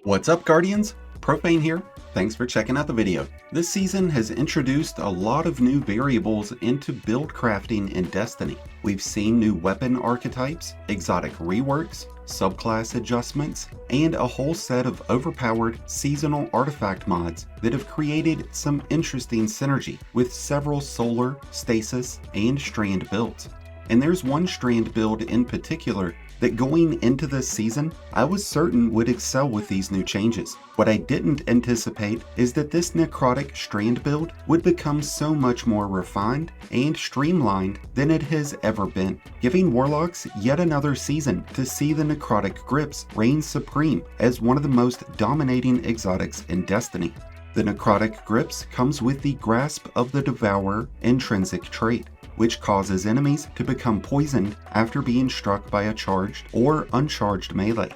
What's up, Guardians? Profane here. Thanks for checking out the video. This season has introduced a lot of new variables into build crafting in Destiny. We've seen new weapon archetypes, exotic reworks, subclass adjustments, and a whole set of overpowered seasonal artifact mods that have created some interesting synergy with several solar, stasis, and strand builds. And there's one strand build in particular that going into this season, I was certain would excel with these new changes. What I didn't anticipate is that this Necrotic strand build would become so much more refined and streamlined than it has ever been, giving Warlocks yet another season to see the Necrotic grips reign supreme as one of the most dominating exotics in Destiny. The Necrotic grips comes with the Grasp of the Devourer intrinsic trait, which causes enemies to become poisoned after being struck by a charged or uncharged melee.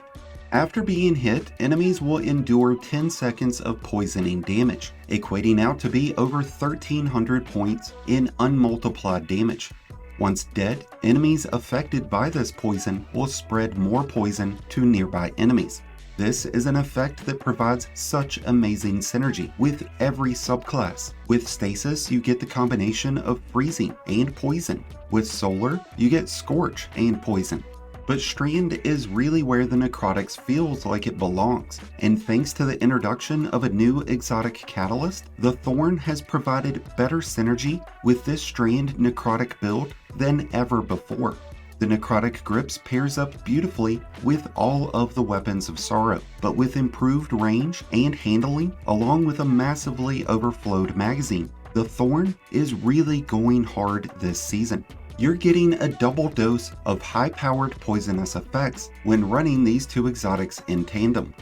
After being hit, enemies will endure 10 seconds of poisoning damage, equating out to be over 1,300 points in unmultiplied damage. Once dead, enemies affected by this poison will spread more poison to nearby enemies. This is an effect that provides such amazing synergy with every subclass. With Stasis, you get the combination of freezing and poison. With Solar, you get Scorch and poison. But Strand is really where the Necrotics feels like it belongs, and thanks to the introduction of a new exotic catalyst, the Thorn has provided better synergy with this Strand Necrotic build than ever before. The Necrotic grips pairs up beautifully with all of the weapons of sorrow, but with improved range and handling, along with a massively overflowed magazine, the Thorn is really going hard this season. You're getting a double dose of high-powered poisonous effects when running these two exotics in tandem.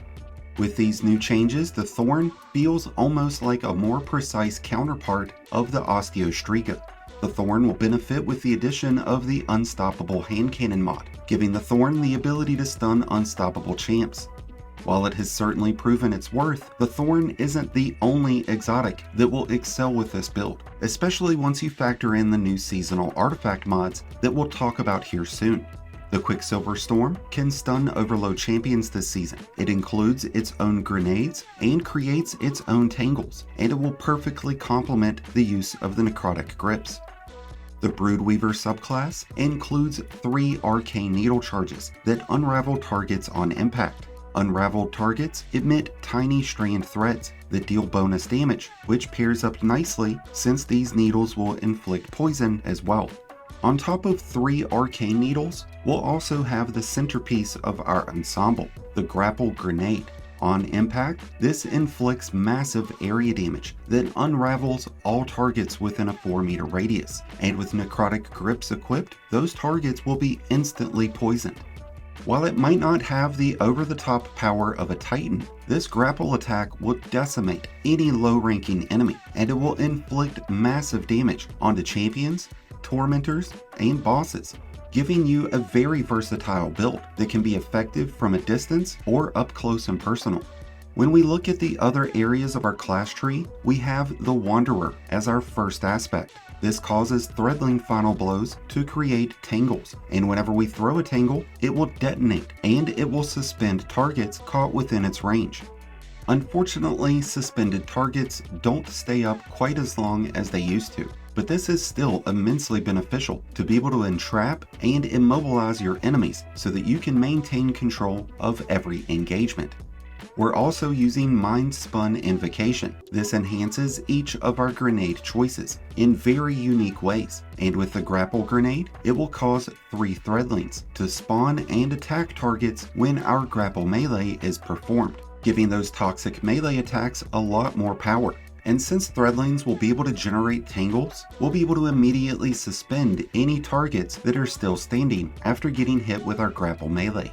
With these new changes, the Thorn feels almost like a more precise counterpart of the Osteostrega. The Thorn will benefit with the addition of the Unstoppable Hand Cannon mod, giving the Thorn the ability to stun unstoppable champs. While it has certainly proven its worth, the Thorn isn't the only exotic that will excel with this build, especially once you factor in the new seasonal artifact mods that we'll talk about here soon. The Quicksilver Storm can stun overload champions this season. It includes its own grenades and creates its own tangles, and it will perfectly complement the use of the Necrotic grips. The Broodweaver subclass includes 3 arcane needle charges that unravel targets on impact. Unraveled targets emit tiny strand threads that deal bonus damage, which pairs up nicely since these needles will inflict poison as well. On top of 3 arcane needles, we'll also have the centerpiece of our ensemble, the Grapple Grenade. On impact, this inflicts massive area damage that unravels all targets within a 4-meter radius, and with Necrotic grips equipped, those targets will be instantly poisoned. While it might not have the over-the-top power of a Titan, this grapple attack will decimate any low-ranking enemy, and it will inflict massive damage onto champions, tormentors, and bosses, giving you a very versatile build that can be effective from a distance or up close and personal. When we look at the other areas of our class tree, we have the Wanderer as our first aspect. This causes threadling final blows to create tangles, and whenever we throw a tangle, it will detonate and it will suspend targets caught within its range. Unfortunately, suspended targets don't stay up quite as long as they used to, but this is still immensely beneficial to be able to entrap and immobilize your enemies so that you can maintain control of every engagement. We're also using Mind Spun Invocation. This enhances each of our grenade choices in very unique ways, and with the Grapple Grenade, it will cause 3 threadlings to spawn and attack targets when our grapple melee is performed, giving those toxic melee attacks a lot more power. And since threadlings will be able to generate tangles, we'll be able to immediately suspend any targets that are still standing after getting hit with our grapple melee.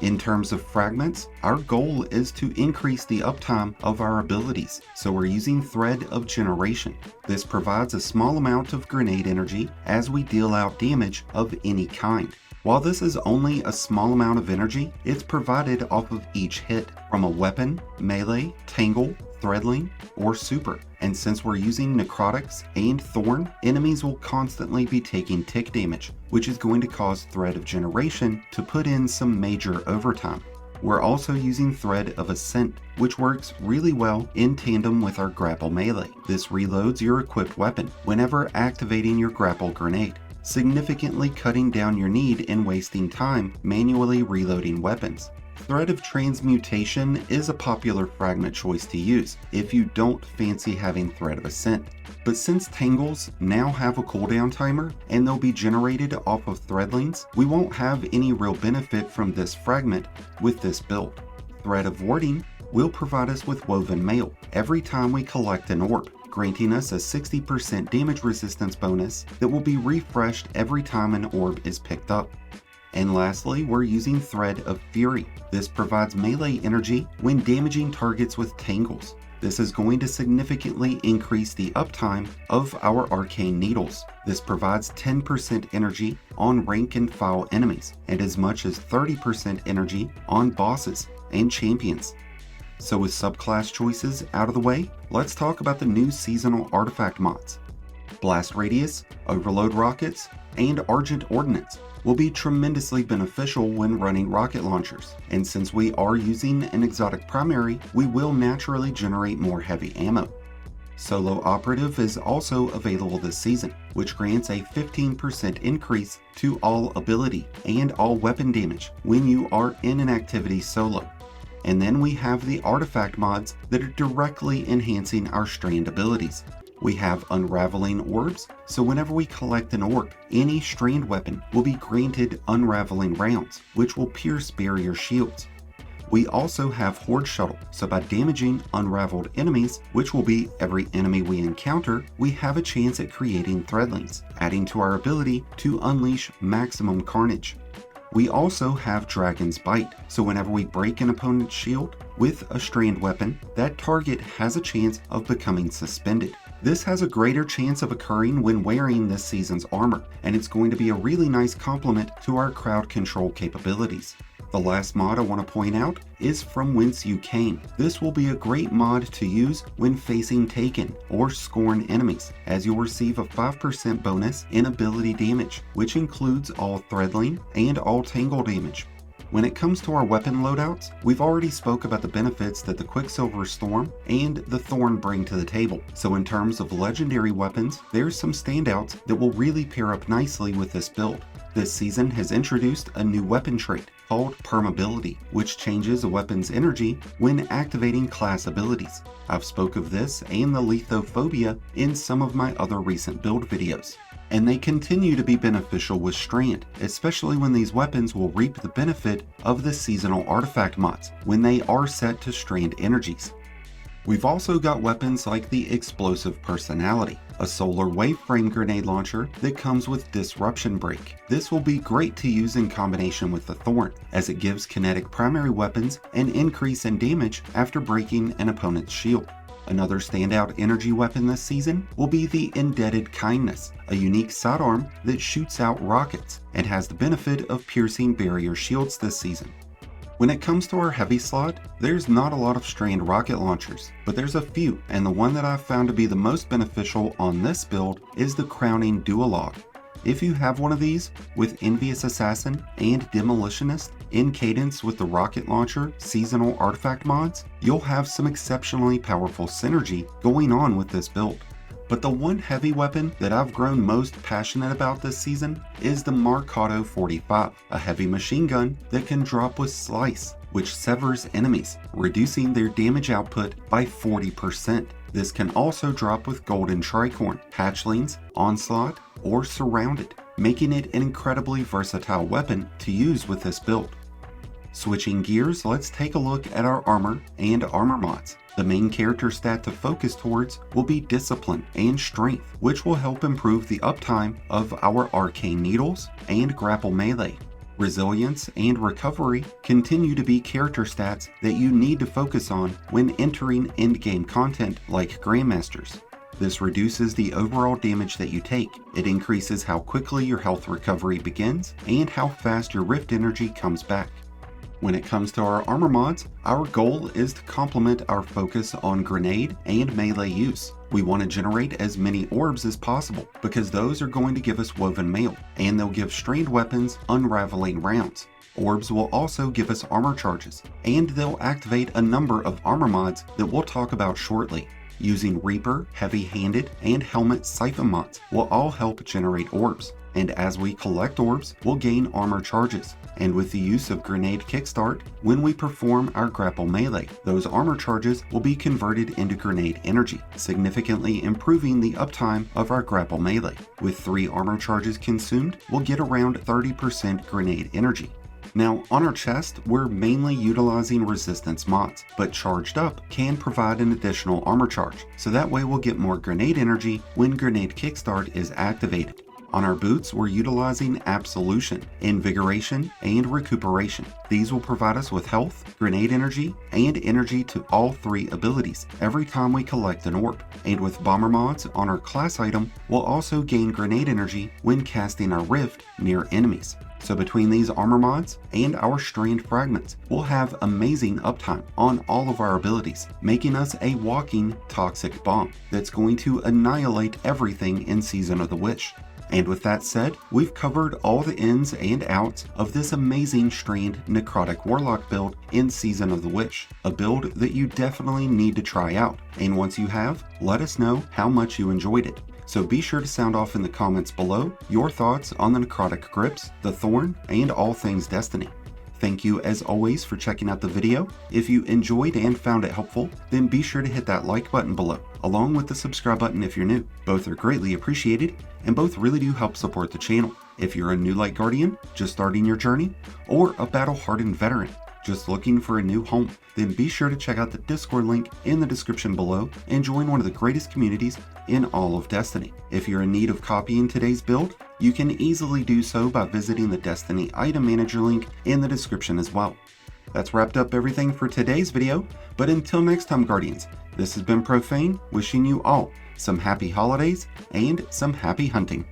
In terms of fragments, our goal is to increase the uptime of our abilities, so we're using Thread of Generation. This provides a small amount of grenade energy as we deal out damage of any kind. While this is only a small amount of energy, it's provided off of each hit from a weapon, melee, tangle, threadling, or super. And since we're using Necrotics and Thorn, enemies will constantly be taking tick damage, which is going to cause Thread of Generation to put in some major overtime. We're also using Thread of Ascent, which works really well in tandem with our grapple melee. This reloads your equipped weapon whenever activating your grapple grenade, significantly cutting down your need in wasting time manually reloading weapons. Thread of Transmutation is a popular fragment choice to use if you don't fancy having Thread of Ascent. But since Tangles now have a cooldown timer and they'll be generated off of threadlings, we won't have any real benefit from this fragment with this build. Thread of Warding will provide us with Woven Mail every time we collect an orb, granting us a 60% damage resistance bonus that will be refreshed every time an orb is picked up. And lastly, we're using Thread of Fury. This provides melee energy when damaging targets with Tangles. This is going to significantly increase the uptime of our arcane needles. This provides 10% energy on rank and file enemies, and as much as 30% energy on bosses and champions. So with subclass choices out of the way, let's talk about the new seasonal artifact mods. Blast Radius, Overload Rockets, and Argent Ordnance will be tremendously beneficial when running rocket launchers, and since we are using an exotic primary, we will naturally generate more heavy ammo. Solo Operative is also available this season, which grants a 15% increase to all ability and all weapon damage when you are in an activity solo. And then we have the artifact mods that are directly enhancing our strand abilities. We have Unraveling Orbs, so whenever we collect an orb, any strand weapon will be granted Unraveling rounds, which will pierce barrier shields. We also have Horde Shuttle, so by damaging unraveled enemies, which will be every enemy we encounter, we have a chance at creating threadlings, adding to our ability to unleash maximum carnage. We also have Dragon's Bite, so whenever we break an opponent's shield with a strand weapon, that target has a chance of becoming suspended. This has a greater chance of occurring when wearing this season's armor, and it's going to be a really nice complement to our crowd control capabilities. The last mod I want to point out is From Whence You Came. This will be a great mod to use when facing Taken or Scorn enemies, as you'll receive a 5% bonus in ability damage, which includes all Threadling and all Tangle damage. When it comes to our weapon loadouts, we've already spoke about the benefits that the Quicksilver Storm and the Thorn bring to the table. So in terms of legendary weapons, there's some standouts that will really pair up nicely with this build. This season has introduced a new weapon trait called Permeability, which changes a weapon's energy when activating class abilities. I've spoke of this and the Lithophobia in some of my other recent build videos. And they continue to be beneficial with Strand, especially when these weapons will reap the benefit of the seasonal artifact mods when they are set to Strand energies. We've also got weapons like the Explosive Personality, a solar waveframe grenade launcher that comes with Disruption Break. This will be great to use in combination with the Thorn, as it gives kinetic primary weapons an increase in damage after breaking an opponent's shield. Another standout energy weapon this season will be the Indebted Kindness, a unique sidearm that shoots out rockets and has the benefit of piercing barrier shields this season. When it comes to our heavy slot, there's not a lot of Strand rocket launchers, but there's a few, and the one that I've found to be the most beneficial on this build is the Crowning Duologue. If you have one of these with Envious Assassin and Demolitionist in cadence with the rocket launcher seasonal artifact mods, you'll have some exceptionally powerful synergy going on with this build. But the one heavy weapon that I've grown most passionate about this season is the Marcato 45, a heavy machine gun that can drop with Slice, which severs enemies, reducing their damage output by 40%. This can also drop with Golden Tricorn, Hatchlings, Onslaught, or Surrounded, making it an incredibly versatile weapon to use with this build. Switching gears, let's take a look at our armor and armor mods. The main character stat to focus towards will be Discipline and Strength, which will help improve the uptime of our arcane needles and grapple melee. Resilience and Recovery continue to be character stats that you need to focus on when entering endgame content like Grandmasters. This reduces the overall damage that you take. It increases how quickly your health recovery begins and how fast your Rift energy comes back. When it comes to our armor mods, our goal is to complement our focus on grenade and melee use. We want to generate as many orbs as possible because those are going to give us Woven Mail, and they'll give Strand weapons Unraveling rounds. Orbs will also give us armor charges, and they'll activate a number of armor mods that we'll talk about shortly. Using Reaper, Heavy-Handed, and Helmet Siphon mods will all help generate orbs, and as we collect orbs, we'll gain armor charges. And with the use of Grenade Kickstart, when we perform our grapple melee, those armor charges will be converted into grenade energy, significantly improving the uptime of our grapple melee. With 3 armor charges consumed, we'll get around 30% grenade energy. Now, on our chest, we're mainly utilizing resistance mods, but Charged Up can provide an additional armor charge, so that way we'll get more grenade energy when Grenade Kickstart is activated. On our boots, we're utilizing Absolution, Invigoration, and Recuperation. These will provide us with health, grenade energy, and energy to all 3 abilities every time we collect an orb. And with Bomber mods on our class item, we'll also gain grenade energy when casting our Rift near enemies. So between these armor mods and our Strand Fragments, we'll have amazing uptime on all of our abilities, making us a walking toxic bomb that's going to annihilate everything in Season of the Wish. And with that said, we've covered all the ins and outs of this amazing Strand Necrotic Warlock build in Season of the Wish, a build that you definitely need to try out, and once you have, let us know how much you enjoyed it. So be sure to sound off in the comments below your thoughts on the Necrotic Grips, the Thorn, and all things Desitny. Thank you as always for checking out the video. If you enjoyed and found it helpful, then be sure to hit that like button below, along with the subscribe button if you're new. Both are greatly appreciated, and both really do help support the channel. If you're a new Light Guardian, just starting your journey, or a battle-hardened veteran, just looking for a new home, then be sure to check out the Discord link in the description below and join one of the greatest communities in all of Desitny. If you're in need of copying today's build, you can easily do so by visiting the Desitny item manager link in the description as well. That's wrapped up everything for today's video, but until next time, Guardians, this has been Profane, wishing you all some happy holidays and some happy hunting.